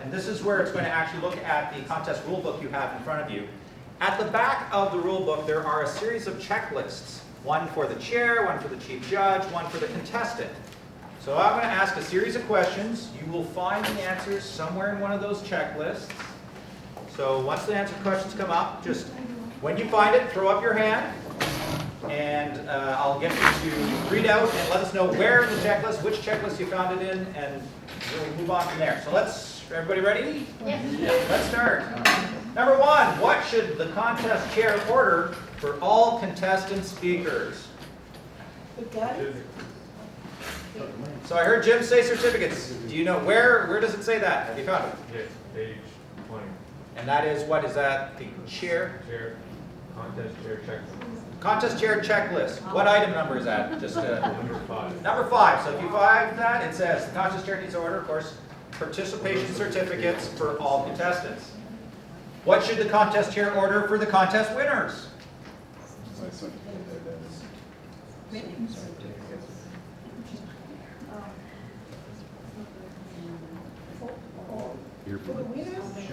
And this is where it's going to actually look at the contest rule book you have in front of you. At the back of the rule book, there are a series of checklists. One for the chair, one for the chief judge, one for the contestant. So I'm going to ask a series of questions. You will find the answers somewhere in one of those checklists. So once the answer questions come up, just when you find it, throw up your hand. And I'll get you to read out and let us know where in the checklist, which checklist you found it in, and we'll move on from there. So everybody ready? Yes. Let's start. Number one, what should the contest chair order for all contestant speakers? So I heard Jim say certificates. Do you know where does it say that? Have you found it? Yes, page 20. And that is, what is that? The chair? Contest chair checklist. Contest chair checklist. What item number is that? Just Number 5. Number 5. So if you find that, it says the contest chair needs to order, of course, participation certificates for all contestants. What should the contest chair order for the contest winners?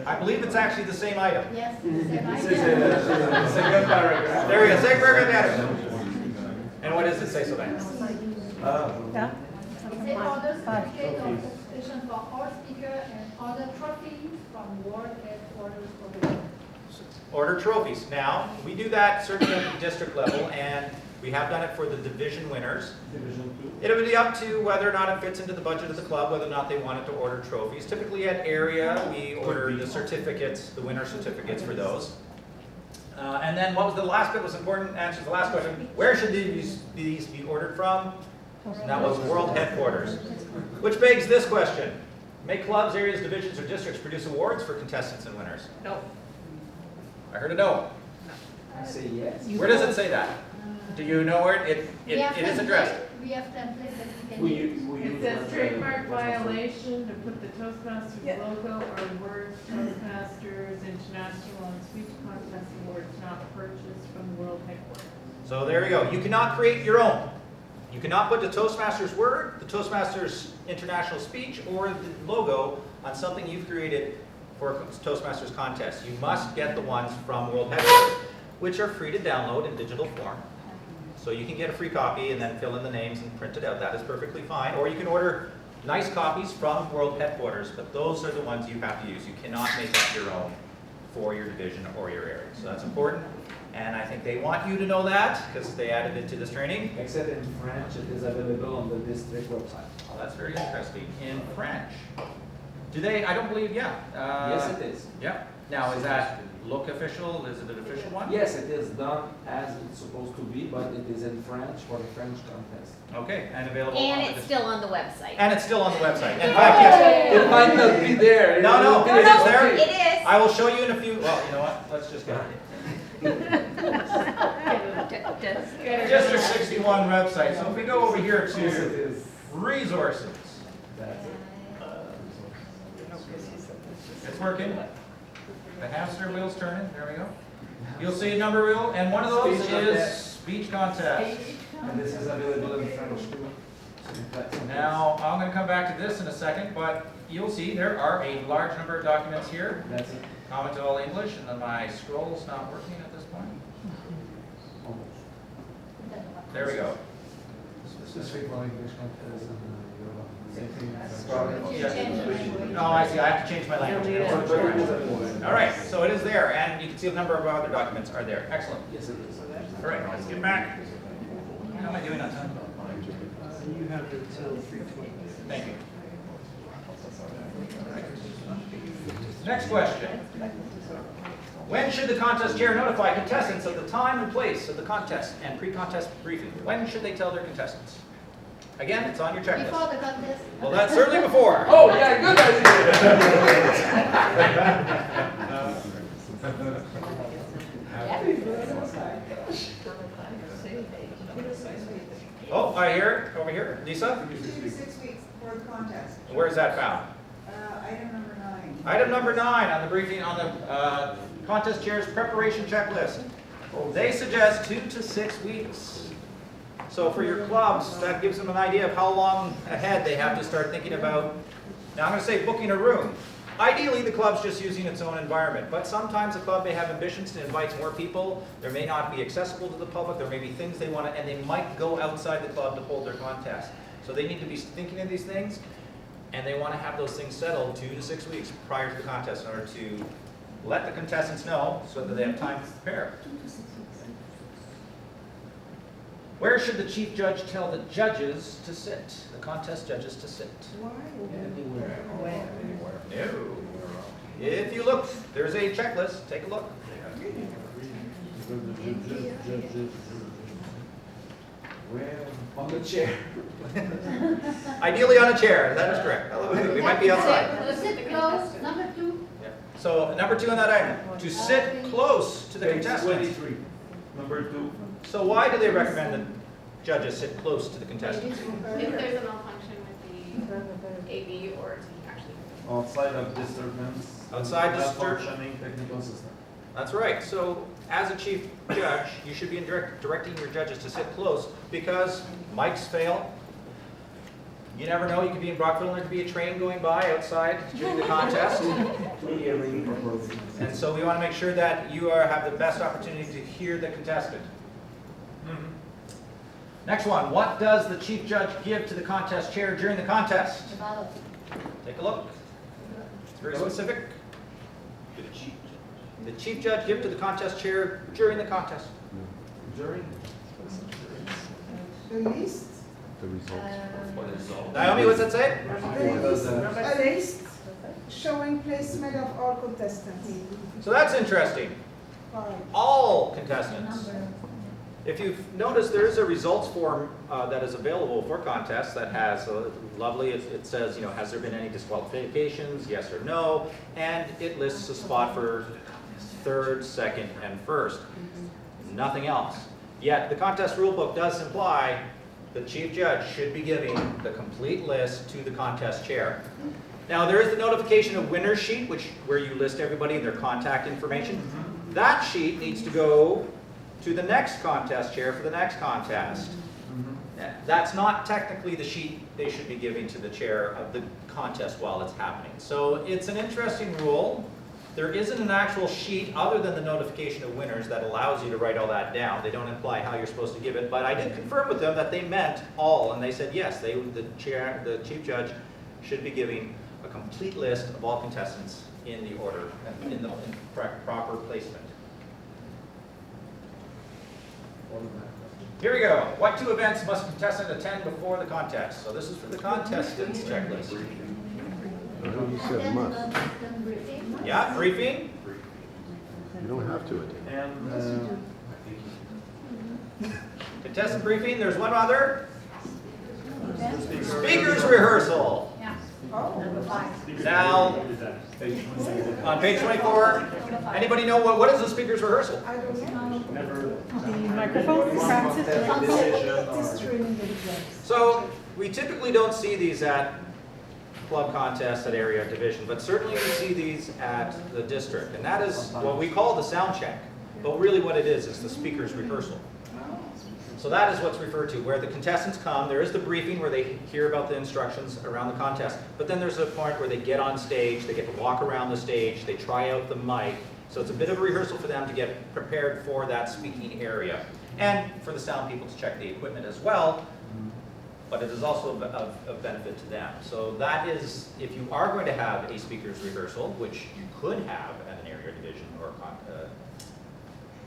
I believe it's actually the same item. Yes. Second paragraph. There we go. Second paragraph. And what does it say so then? It says order certificate of participation for all speakers and other trophies from world headquarters of the world. Order trophies. Now, we do that certainly at the district level, and we have done it for the division winners. It'll be up to whether or not it fits into the budget of the club, whether or not they wanted to order trophies. Typically at area, we order the certificates, the winner certificates for those. And then what was the last bit was important, answers the last question. Where should these be ordered from? And that was world headquarters. Which begs this question. May clubs, areas, divisions, or districts produce awards for contestants and winners? No. I heard a no. I say yes. Where does it say that? Do you know where it is addressed? We have templates that we can We use. It says trademark violation to put the Toastmasters logo or words Toastmasters International and Speech Contest Awards not purchased from world headquarters. So there you go. You cannot create your own. You cannot put the Toastmasters word, the Toastmasters International Speech, or the logo on something you've created for a Toastmasters contest. You must get the ones from world headquarters, which are free to download in digital form. So you can get a free copy and then fill in the names and print it out. That is perfectly fine. Or you can order nice copies from world headquarters, but those are the ones you have to use. You cannot make up your own for your division or your area. So that's important. And I think they want you to know that because they added it to this training. Except in French, it is available on the district website. Oh, that's very interesting. In French. Do they? I don't believe, yeah. Yes, it is. Yeah. Now, is that look official? Is it an official one? Yes, it is done as it's supposed to be, but it is in French for the French contest. Okay, and available on And the it's still on the website. And it's still on the website. In fact, yes. It might not be there. No, It it is is there. It is. I will show you in a few. Well, you know what? Let's just go. District 61 website. So if we go over here Yes, it to is. resources, That's it. it's working. The hamster wheel's turning. There we go. You'll see a number wheel, and one of those Speech is contest. speech contest. And this is available in French too. Now, I'm going to come back to this in a second, but you'll see there are a large number of documents here. That's it. Common to all English, and then my scroll's not working at this point. There we go. Specific for English contest and same thing. Oh, I see. I have to change my language. All right, so it is there, and you can see a number of other documents are there. Excellent. Yes, it is. All right, let's get back. How am I doing on time? You have until 3:20. Thank you. Next question. When should the contest chair notify contestants of the time and place of the contest and pre-contest briefing? When should they tell their contestants? Again, it's on your Before checklist. the contest. Well, that's certainly before. Oh, yeah, good Oh, I hear it over here. Lisa? 2 to 6 weeks for the contest. Where is that found? Item number 9. Item number 9 on the briefing, on the contest chair's preparation checklist. They suggest 2 to 6 weeks. So for your clubs, that gives them an idea of how long ahead they have to start thinking about. Now I'm going to say booking a room. Ideally, the club's just using its own environment, but sometimes the club may have ambitions to invite more people. There may not be accessible to the public. There may be things they want to, and they might go outside the club to hold their contest. So they need to be thinking of these things, and they want to have those things settled 2 to 6 weeks prior to the contest in order to let the contestants know so that they have time to prepare. Where should the chief judge tell the judges to sit, the contest judges to sit? Anywhere. No. If you look, there's a checklist. Take a look. Where? On the chair. Ideally on a chair. That is correct. We might be outside. Sit close, number 2. Yeah. So number 2 on that item, to sit close to the Page contestants. 23. Number 2. So why do they recommend that judges sit close to the contestants? If there's a malfunction with the AV or to actually. Outside of disturbance. Outside disturb- Malfunctioning technical system. That's right. So as a chief judge, you should be directing your judges to sit close because mics fail. You never know. You could be in Brockville and there could be a train going by outside during the contest. Hearing properly. And so we want to make sure that you have the best opportunity to hear the contestant. Next one, what does the chief judge give to the contest chair during the contest? Take a look. It's very specific. The chief judge give to the contest chair during the contest. During. The list, The results. Naomi, what's that say? a list showing placement of all contestants. So that's interesting. Right. All contestants. If you've noticed, there is a results form that is available for contests that has lovely, it says, has there been any disqualifications, yes or no, and it lists a spot for third, second, and first. Nothing else. Yet the contest rulebook does imply the chief judge should be giving the complete list to the contest chair. Now there is the notification of winner sheet, where you list everybody and their contact information. That sheet needs to go to the next contest chair for the next contest. That's not technically the sheet they should be giving to the chair of the contest while it's happening. So it's an interesting rule. There isn't an actual sheet other than the notification of winners that allows you to write all that down. They don't imply how you're supposed to give it, but I did confirm with them that they meant all, and they said yes, the chief judge should be giving a complete list of all contestants in the order, in the proper placement. Here we go. What 2 events must a contestant attend before the contest? So this is for the contestants checklist. You said must. Yeah, briefing. You don't have to attend. And Contestant briefing. There's one other. Speakers rehearsal. Now, on page 24, anybody know what is the speakers rehearsal? I don't know. Microphone So we typically don't see these at club contests, at area division, but certainly we see these at the district, and that is what we call the Soundcheck. But really what it is the speakers rehearsal. So that is what's referred to, where the contestants come. There is the briefing where they hear about the instructions around the contest, but then there's a point where they get on stage, they get to walk around the stage, they try out the mic. So it's a bit of a rehearsal for them to get prepared for that speaking area. And for the sound people to check the equipment as well, but it is also of benefit to them. So that is, if you are going to have a speakers rehearsal, which you could have at an area division or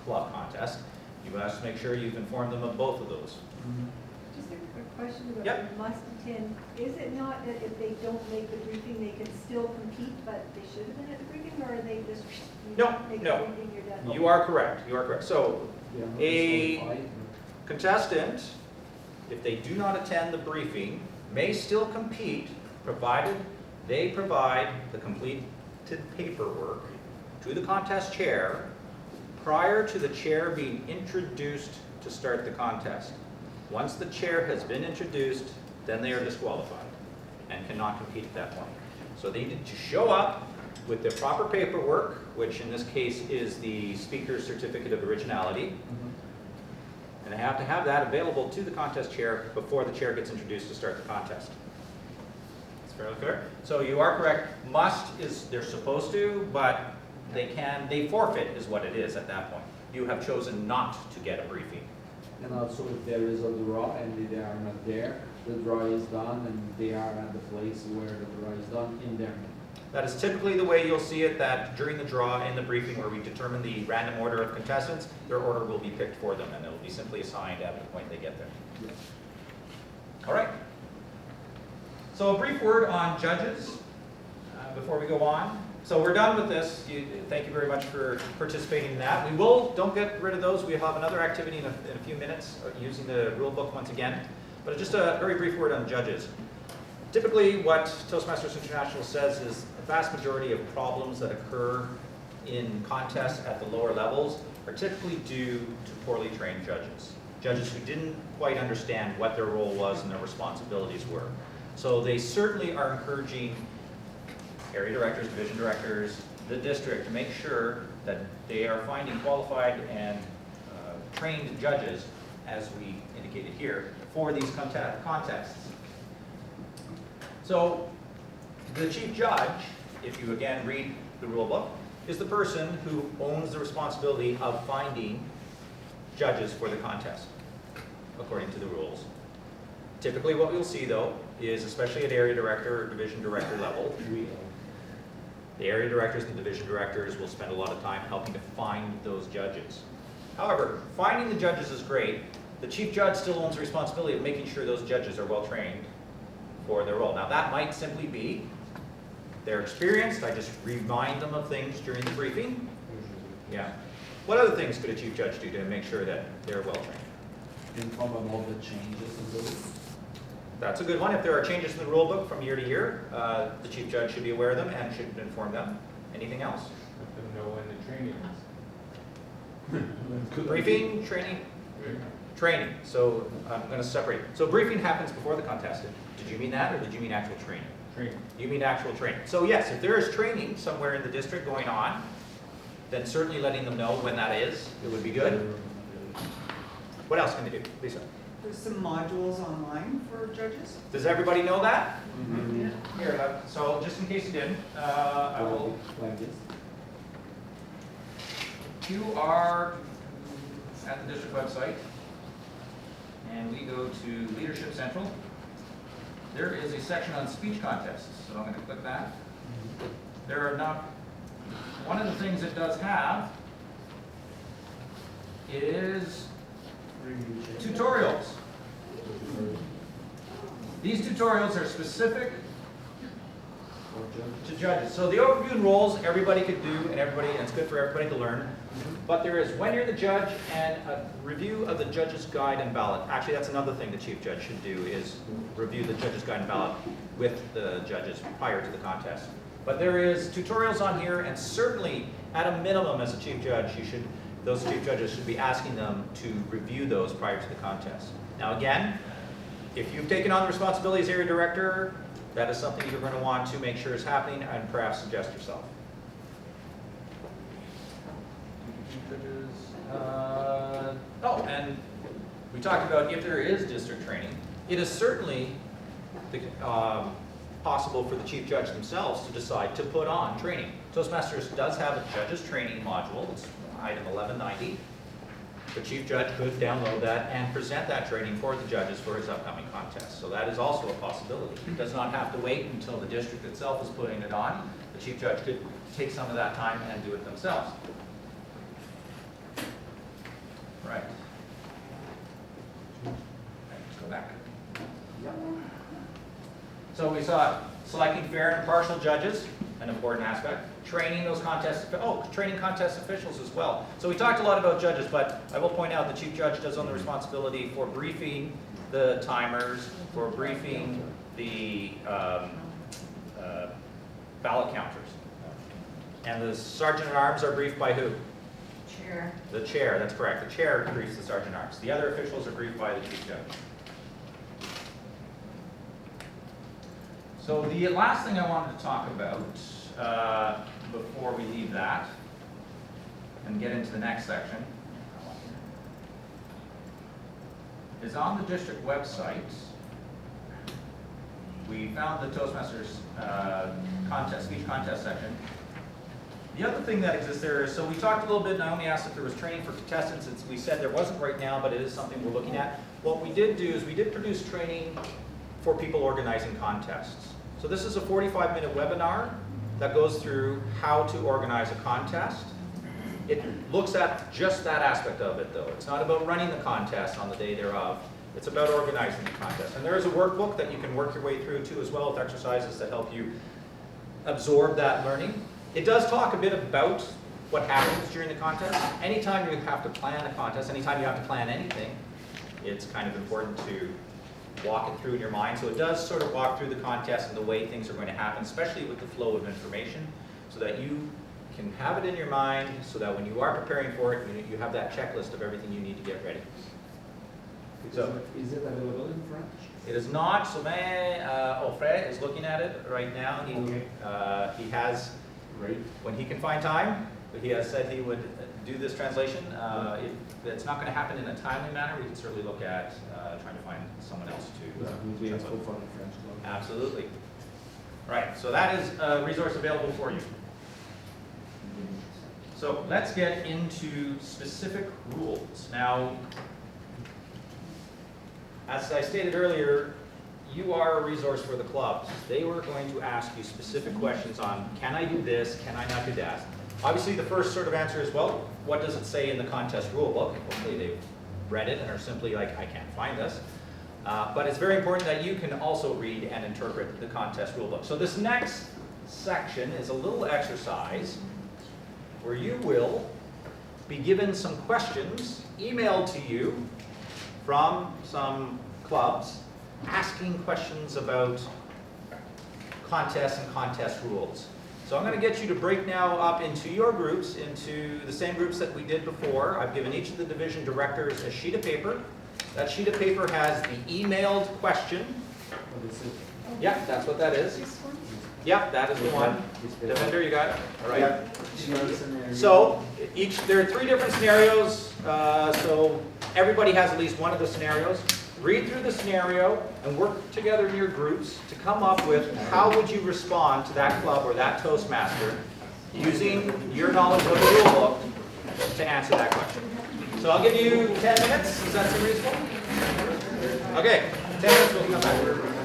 club contest, you must make sure you've informed them of both of those. Just a quick question about Yep. the must attend. Is it not that if they don't make the briefing, they can still compete, but they should have been at the briefing, or are they just No, make no. the briefing, you're done? You are correct, you are correct. So a contestant, if they do not attend the briefing, may still compete, provided they provide the completed paperwork to the contest chair prior to the chair being introduced to start the contest. Once the chair has been introduced, then they are disqualified and cannot compete at that point. So they need to show up with the proper paperwork, which in this case is the speaker's certificate of originality. And they have to have that available to the contest chair before the chair gets introduced to start the contest. It's fairly clear. So you are correct. Must is they're supposed to, but they forfeit is what it is at that point. You have chosen not to get a briefing. And also if there is a draw and they are not there, the draw is done and they are at the place where the draw is done in their name. That is typically the way you'll see it, that during the draw in the briefing where we determine the random order of contestants, their order will be picked for them and it will be simply assigned at the point they get there. Yes. All right. So a brief word on judges before we go on. So we're done with this. Thank you very much for participating in that. We will, don't get rid of those. We have another activity in a few minutes using the rule book once again. But just a very brief word on judges. Typically what Toastmasters International says is the vast majority of problems that occur in contests at the lower levels are typically due to poorly trained judges. Judges who didn't quite understand what their role was and their responsibilities were. So they certainly are encouraging area directors, division directors, the district to make sure that they are finding qualified and trained judges, as we indicated here, for these contests. So the chief judge, if you again read the rule book, is the person who owns the responsibility of finding judges for the contest, according to the rules. Typically what we'll see though is, especially at area director or division director level, the area directors and division directors will spend a lot of time helping to find those judges. However, finding the judges is great. The chief judge still owns the responsibility of making sure those judges are well trained for their role. Now that might simply be they're experienced, I just remind them of things during the briefing. Yeah. What other things could a chief judge do to make sure that they're well trained? Inform of all the changes in the rules. That's a good one. If there are changes in the rule book from year to year, the chief judge should be aware of them and should inform them. Anything else? Let them know when the training is. Briefing, training, training. So I'm going to separate. So briefing happens before the contest. Did you mean that, or did you mean actual training? Training. You mean actual training. So yes, if there is training somewhere in the district going on, then certainly letting them know when that is, it would be good. What else can they do? Lisa? There's some modules online for judges. Does everybody know that? Mm-hmm. Here, so just in case you didn't, I will. Like this. You are at the district website, and we go to Leadership Central. There is a section on speech contests, so I'm going to click that. There are not, one of the things it does have is tutorials. These tutorials are specific to judges. So the overview and roles everybody could do, and it's good for everybody to learn. But there is when you're the judge and a review of the judge's guide and ballot. Actually, that's another thing the chief judge should do, is review the judge's guide and ballot with the judges prior to the contest. But there is tutorials on here, and certainly at a minimum as a chief judge, those chief judges should be asking them to review those prior to the contest. Now again, if you've taken on the responsibility as area director, that is something you're going to want to make sure is happening and perhaps suggest yourself. And we talked about if there is district training, it is certainly possible for the chief judge themselves to decide to put on training. Toastmasters does have a judge's training module. It's item 1190. The chief judge could download that and present that training for the judges for his upcoming contest. So that is also a possibility. He does not have to wait until the district itself is putting it on. The chief judge could take some of that time and do it themselves. Right. Let's go back. So we saw selecting fair and impartial judges, an important aspect. Training those training contest officials as well. So we talked a lot about judges, but I will point out the chief judge does own the responsibility for briefing the timers, for briefing the ballot counters. And the sergeant at arms are briefed by who? Chair. The chair, that's correct. The chair briefs the sergeant at arms. The other officials are briefed by the chief judge. So the last thing I wanted to talk about before we leave that and get into the next section is on the district website. we found the Toastmasters speech contest section. The other thing that exists there is, so we talked a little bit, Naomi asked if there was training for contestants. We said there wasn't right now, but it is something we're looking at. What we did do is we did produce training for people organizing contests. So this is a 45-minute webinar that goes through how to organize a contest. It looks at just that aspect of it, though. It's not about running the contest on the day thereof. It's about organizing the contest. And there is a workbook that you can work your way through too as well, with exercises that help you absorb that learning. It does talk a bit about what happens during the contest. Anytime you have to plan a contest, anytime you have to plan anything, it's kind of important to walk it through in your mind. So it does sort of walk through the contest and the way things are going to happen, especially with the flow of information, so that you can have it in your mind, so that when you are preparing for it, you have that checklist of everything you need to get ready. So, is it available in French? it is not. Sylvain Offray is looking at it right now. He has, Great. when he can find time, he has said he would do this translation. If it's not going to happen in a timely manner, we can certainly look at trying to find someone else to translate. French. Absolutely. Right, so that is a resource available for you. So let's get into specific rules. Now, as I stated earlier, you are a resource for the clubs. They were going to ask you specific questions on, can I do this, can I not do that? Obviously, the first sort of answer is, well, what does it say in the contest rule book? Hopefully they've read it and are simply like, I can't find this. But it's very important that you can also read and interpret the contest rule book. So this next section is a little exercise where you will be given some questions emailed to you from some clubs asking questions about contests and contest rules. So I'm going to get you to break now up into your groups, into the same groups that we did before. I've given each of the division directors a sheet of paper. That sheet of paper has the emailed question. What is it? Yeah, that's what that is. Yep, that is the one. Defender, you got it? All right. So there are 3 different scenarios. So everybody has at least one of the scenarios. Read through the scenario and work together in your groups to come up with how would you respond to that club or that Toastmaster using your knowledge of the rule book to answer that question. So I'll give you 10 minutes. Does that seem reasonable? Okay, 10 minutes, we'll come back.